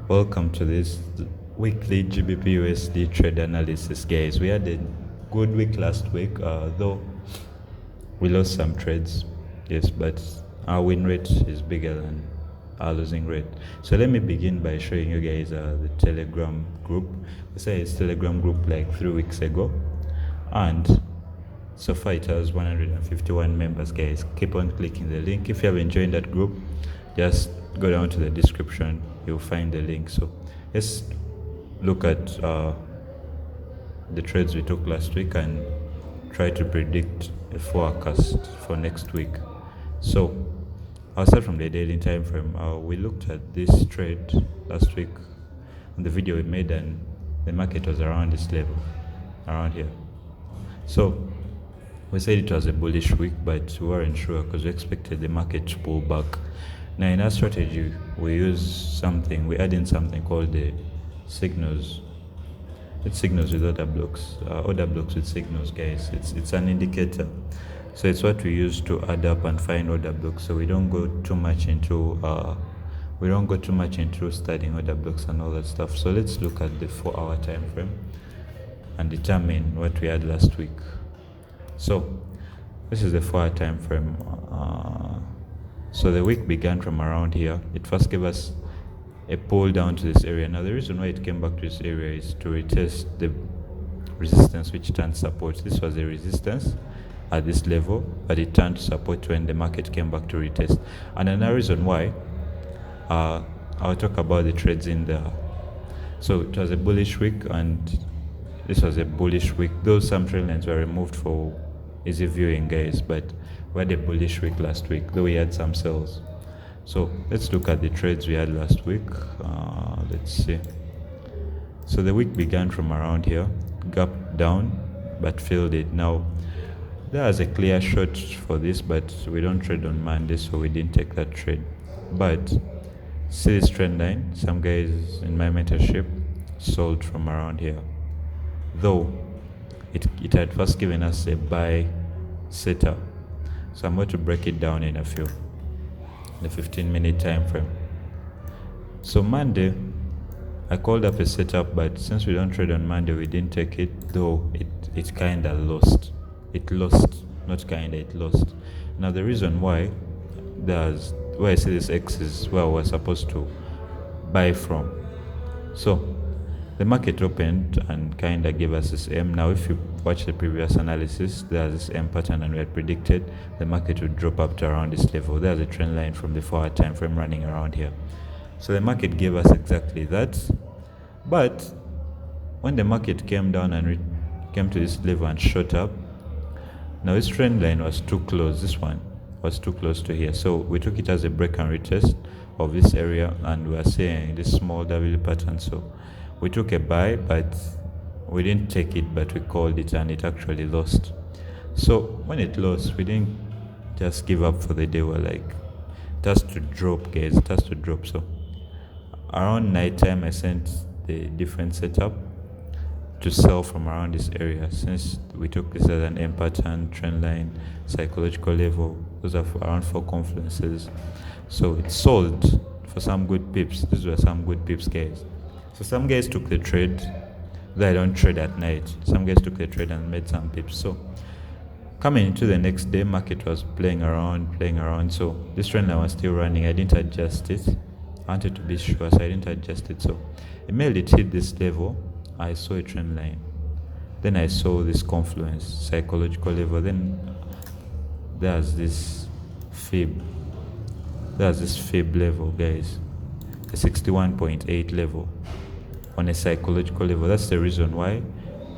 Welcome to this weekly GBPUSD trade analysis, guys. We had a good week last week, though we lost some trades, yes, but our win rate is bigger than our losing rate. So let me begin by showing you guys the Telegram group. We say it's Telegram group like 3 weeks ago, and so far it has 151 members, guys. Keep on clicking the link. If you haven't joined that group, just go down to the description, you'll find the link. So let's look at the trades we took last week and try to predict a forecast for next week. So I'll start from the daily time frame. We looked at this trade last week on the video we made, and the market was around this level, around here. So we said it was a bullish week, but we weren't sure because we expected the market to pull back. Now in our strategy, we add in something called the signals. It's signals with order blocks with signals, guys. It's an indicator. So it's what we use to add up and find order blocks. So we don't go too much into studying order blocks and all that stuff. So let's look at the 4-hour time frame and determine what we had last week. So this is the 4-hour time frame. So the week began from around here. It first gave us a pull down to this area. Now the reason why it came back to this area is to retest the resistance which turned support. This was a resistance at this level, but it turned support when the market came back to retest. And another reason why, I'll talk about the trades in there. So it was a bullish week, and this was a bullish week. Though some trend lines were removed for easy viewing, guys, but we had a bullish week last week, though we had some sells. So let's look at the trades we had last week. Let's see. So the week began from around here, gap down, but filled it. Now there was a clear short for this, but we don't trade on Monday, so we didn't take that trade. But see this trend line, some guys in my mentorship sold from around here, though it had first given us a buy setup. So I'm going to break it down in a few, the 15-minute time frame. So Monday, I called up a setup, but since we don't trade on Monday, we didn't take it, though it kind of lost. It lost. Now the reason why, where I see this X is where we're supposed to buy from. So the market opened and kind of gave us this M. Now if you watch the previous analysis, there's this M pattern, and we had predicted the market would drop up to around this level. There's a trend line from the 4-hour time frame running around here. So the market gave us exactly that. But when the market came down and came to this level and shot up, now this trend line was too close. This one was too close to here. So we took it as a break and retest of this area, and we are seeing this small W pattern. So we took a buy, but we didn't take it, but we called it, and it actually lost. So when it lost, we didn't just give up for the day. We're like, it has to drop, guys. It has to drop. So around nighttime, I sent the different setup to sell from around this area, since we took this as an M pattern, trend line, psychological level. Those are around 4 confluences. So it sold for some good pips. These were some good pips, guys. So some guys took the trade, though I don't trade at night. Some guys took the trade and made some pips. So coming into the next day, market was playing around. So this trend line was still running. I didn't adjust it. I wanted to be sure, so I didn't adjust it. So immediately it hit this level, I saw a trend line. Then I saw this confluence, psychological level. Then there's this fib. There's this fib level, guys. The 61.8 level on a psychological level. That's the reason why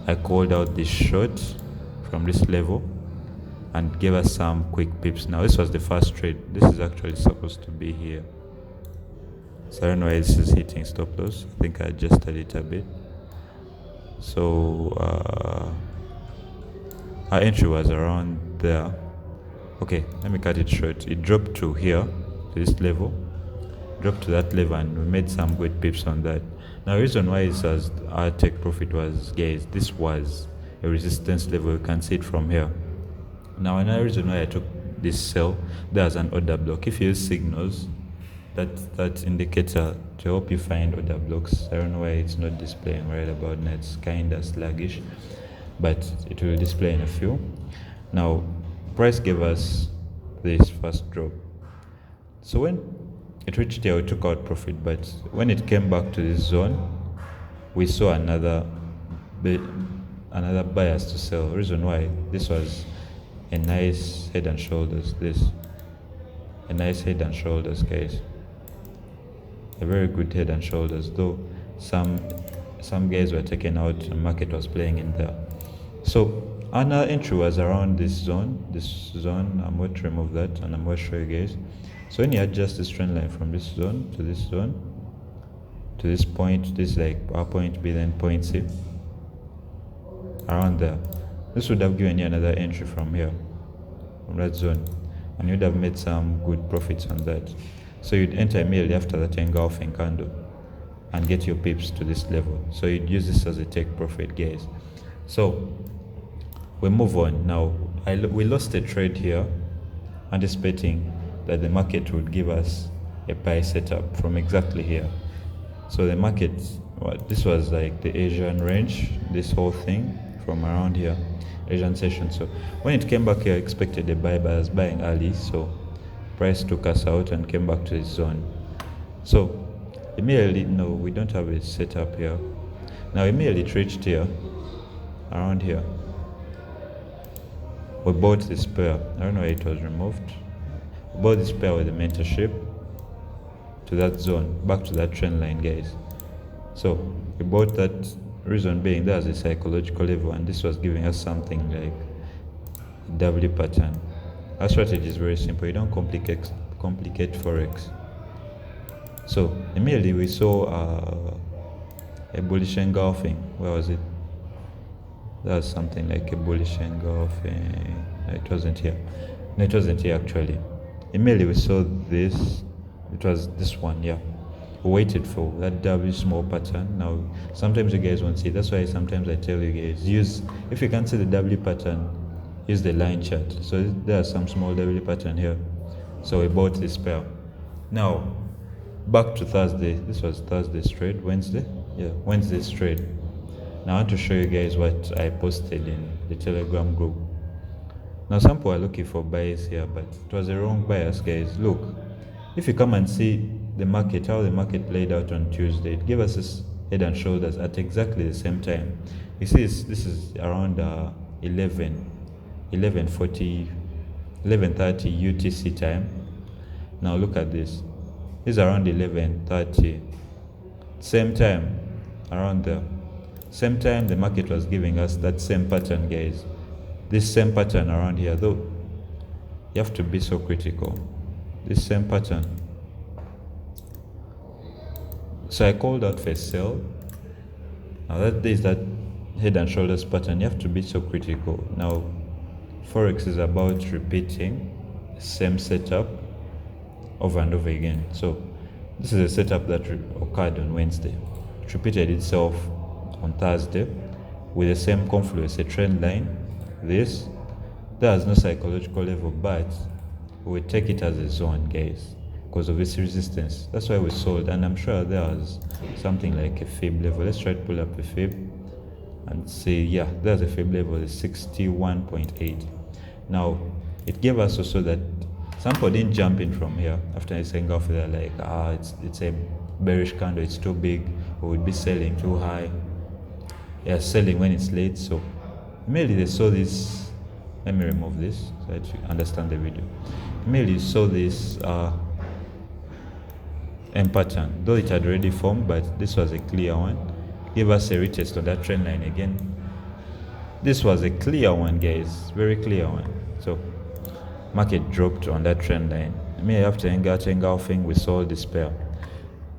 I called out this short from this level and gave us some quick pips. Now this was the first trade. This is actually supposed to be here. So I don't know why this is hitting stop loss. I think I adjusted it a bit. So our entry was around there. Okay, let me cut it short. It dropped to here, to this level. Dropped to that level, and we made some good pips on that. Now the reason why it says our take profit was, guys, this was a resistance level. You can see it from here. Now another reason why I took this sell, there's an order block. If you use signals, that indicator to help you find order blocks. I don't know why it's not displaying right about now. It's kind of sluggish, but it will display in a few. Now, price gave us this first drop. So when it reached here, we took out profit, but when it came back to this zone, we saw another bias to sell. Reason why, this was a nice head and shoulders. A nice head and shoulders, guys. A very good head and shoulders, though some guys were taken out and market was playing in there. So our entry was around this zone. I'm going to remove that and I'm going to show you guys. So when you adjust this trend line from this zone to this zone to this point, this like our point B, then point C, around there, this would have given you another entry from here, from that zone, and you'd have made some good profits on that. So you'd enter immediately after that engulfing candle and get your pips to this level. So you'd use this as a take profit, guys. So we move on now. We lost a trade here, anticipating that the market would give us a buy setup from exactly here. So the market, this was like the Asian range, this whole thing from around here, Asian session. So when it came back here, I expected a buy, but I was buying early, so price took us out and came back to this zone. So immediately, no, we don't have a setup here. Now immediately it reached here, around here. We bought this pair. I don't know why it was removed. We bought this pair with the mentorship to that zone, back to that trend line, guys. So we bought that, reason being there's a psychological level, and this was giving us something like a W pattern. Our strategy is very simple. You don't complicate forex. So immediately we saw a bullish engulfing. Where was it? That was something like a bullish engulfing. No, it wasn't here. No, it wasn't here actually. Immediately we saw this. It was this one, yeah. We waited for that W small pattern. Now sometimes you guys won't see. That's why sometimes I tell you guys, if you can't see the W pattern, use the line chart. So there's some small W pattern here. So we bought this pair. Now back to Thursday. This was Thursday's trade. Wednesday? Yeah, Wednesday's trade. Now I want to show you guys what I posted in the Telegram group. Now some people are looking for bias here, but it was a wrong bias, guys. Look, if you come and see the market, how the market played out on Tuesday, it gave us this head and shoulders at exactly the same time. You see, this is around 11:30 UTC time. Now look at this. This is around 11:30. Same time, around there. Same time the market was giving us that same pattern, guys. This same pattern around here, though. You have to be so critical. This same pattern. So I called out for a sell. Now that is that head and shoulders pattern. You have to be so critical. Now forex is about repeating the same setup over and over again. So this is a setup that occurred on Wednesday. It repeated itself on Thursday with the same confluence, a trend line. This, there's no psychological level, but we take it as a zone, guys, because of its resistance. That's why we sold, and I'm sure there's something like a fib level. Let's try to pull up a fib and see. Yeah, there's a fib level, is 61.8. Now it gave us also that some people didn't jump in from here after it's engulfed. They're like, it's a bearish candle, it's too big, we would be selling too high. Yeah, selling when it's late. So immediately they saw this. Let me remove this so that you understand the video. Immediately saw this M pattern, though it had already formed, but this was a clear one. Give us a retest on that trend line again. This was a clear one, guys, very clear one. So market dropped on that trend line. Immediately after engulfing, we sold this pair.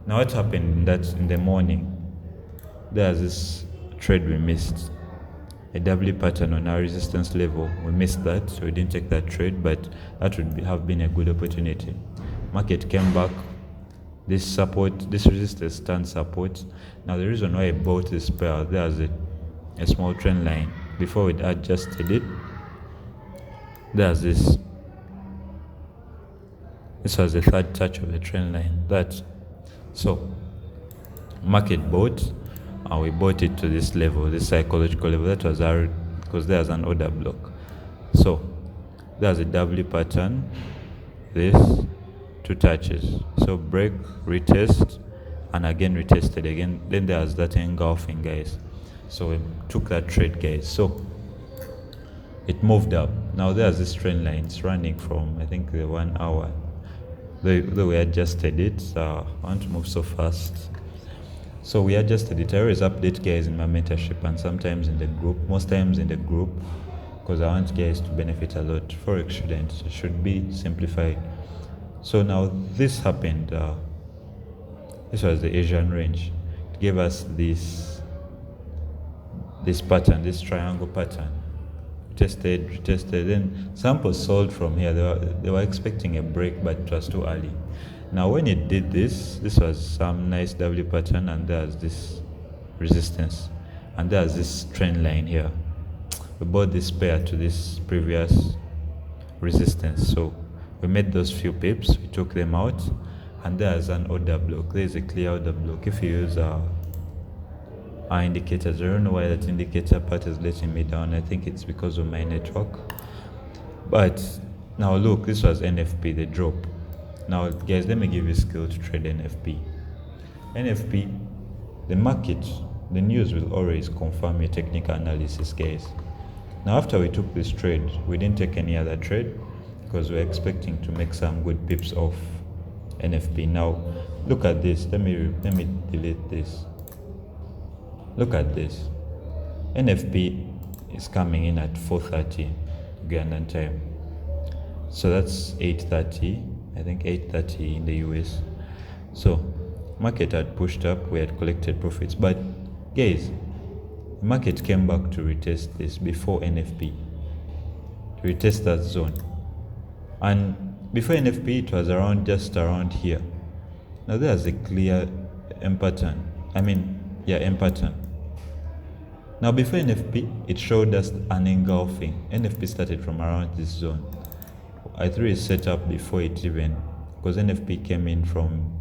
Now what happened in the morning? There's this trade we missed, a W pattern on our resistance level. We missed that, so we didn't take that trade, but that would have been a good opportunity. Market came back. This support, this resistance turned support. Now the reason why I bought this pair, there's a small trend line. Before we adjusted it, there's this This was the third touch of the trend line. So market bought, and we bought it to this level, this psychological level. That was our, because there's an order block. So there's a W pattern, this, two touches. So break, retest, and again retested again. Then there's that engulfing, guys. So we took that trade, guys. So it moved up. Now there's this trend line. It's running from, I think, the 1 hour. Though we adjusted it, I want to move so fast. So we adjusted it. I always update guys in my mentorship and sometimes in the group, most times in the group, because I want guys to benefit a lot. Forex should be simplified. So now this happened. This was the Asian range. It gave us this pattern, this triangle pattern. Retested, then samples sold from here. They were expecting a break, but it was too early. Now when it did this was some nice W pattern, and there's this resistance, and there's this trend line here. We bought this pair to this previous resistance, so we made those few pips, we took them out, and there's an order block. There's a clear order block. If you use our indicators, I don't know why that indicator part is letting me down. I think it's because of my network. But now look, this was NFP, the drop. Now guys, let me give you a skill to trade NFP. NFP, the market, the news will always confirm your technical analysis, guys. Now after we took this trade, we didn't take any other trade because we're expecting to make some good pips off NFP. Now look at this. Let me delete this. Look at this. NFP is coming in at 4:30 Ugandan time. So that's 8:30. I think 8:30 in the US. So market had pushed up, we had collected profits, but guys, the market came back to retest this before NFP, to retest that zone. And before NFP, it was just around here. Now there's a clear M pattern. M pattern. Now before NFP, it showed us an engulfing. NFP started from around this zone. I threw a setup before it even, because NFP came in from,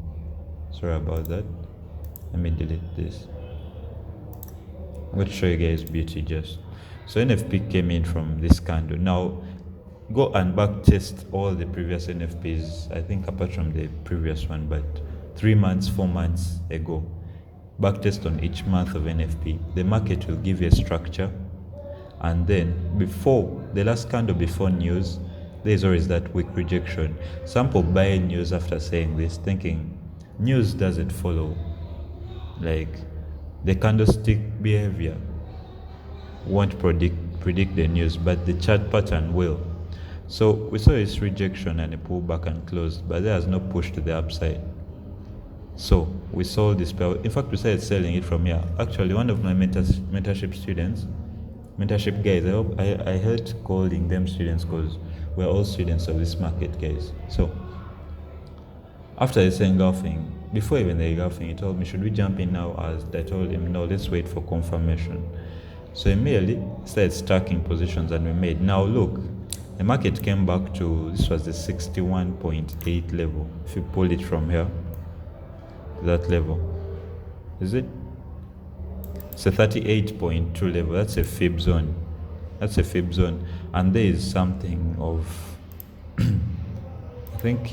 sorry about that. Let me delete this. I'm going to show you guys beauty just. So NFP came in from this candle. Now go and back test all the previous NFPs, I think apart from the previous one, but 3 months, 4 months ago. Back test on each month of NFP. The market will give you a structure, and then before the last candle before news, there's always that weak rejection. Some people buy news after saying this, thinking news doesn't follow, like the candlestick behavior won't predict the news, but the chart pattern will. So we saw this rejection and a pullback and closed, but there was no push to the upside. So we sold this pair. In fact, we started selling it from here. Actually, one of my mentorship guys, I heard calling them students because we're all students of this market, guys. So after this engulfing, before even the engulfing, he told me, should we jump in now? As I told him, no, let's wait for confirmation. So immediately started stacking positions, and we made. Now look, the market came back to, this was the 61.8 level. If you pull it from here, that level, is it? It's a 38.2 level. That's a fib zone. And there is something of I think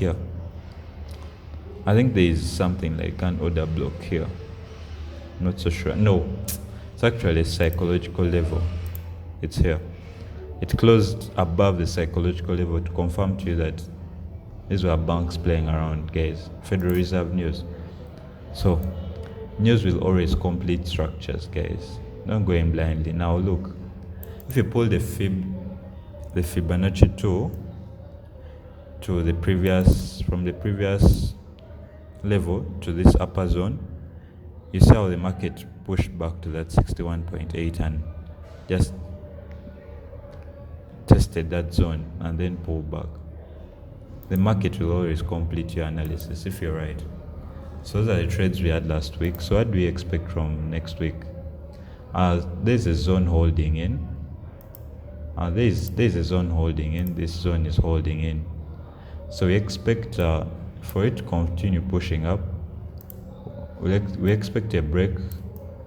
there is something like an order block here. Not so sure. No, it's actually a psychological level. It's here. It closed above the psychological level to confirm to you that these were banks playing around, guys. Federal Reserve news. So news will always complete structures, guys. Don't go in blindly. Now look, if you pull the Fibonacci tool to the previous, from the previous level to this upper zone, you see how the market pushed back to that 61.8 and just tested that zone and then pulled back. The market will always complete your analysis if you're right. So those are the trades we had last week. So what do we expect from next week? There's a zone holding in. There's a zone holding in. This zone is holding in. So we expect for it to continue pushing up. We expect a break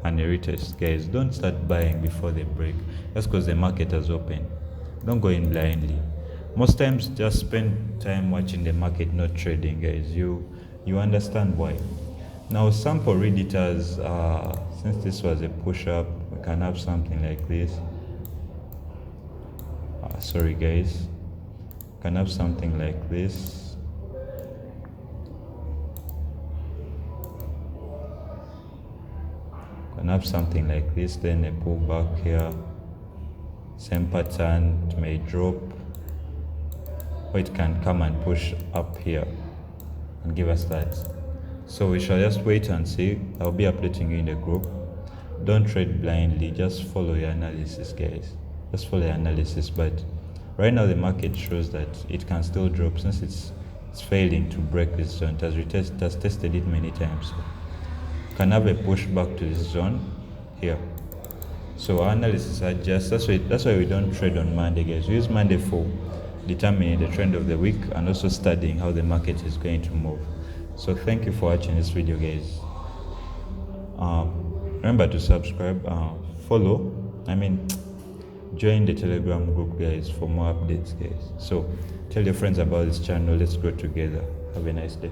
and a retest. Guys, don't start buying before the break. That's because the market has opened. Don't go in blindly. Most times, just spend time watching the market, not trading, guys. You understand why. Now, sample read it as since this was a push up, we can have something like this. Sorry, guys. We can have something like this. Can have something like this, then a pullback here, same pattern. It may drop, or it can come and push up here and give us that. So we shall just wait and see. I'll be updating you in the group. Don't trade blindly, just follow your analysis, guys. Just follow your analysis. But right now the market shows that it can still drop since it's failing to break this zone. It has tested it many times. So can have a push back to this zone here. So our analysis adjusts. That's why we don't trade on Monday, guys. We use Monday for determining the trend of the week and also studying how the market is going to move. So thank you for watching this video, guys. Remember to subscribe, follow, join the Telegram group, guys, for more updates, guys. So tell your friends about this channel. Let's grow together. Have a nice day.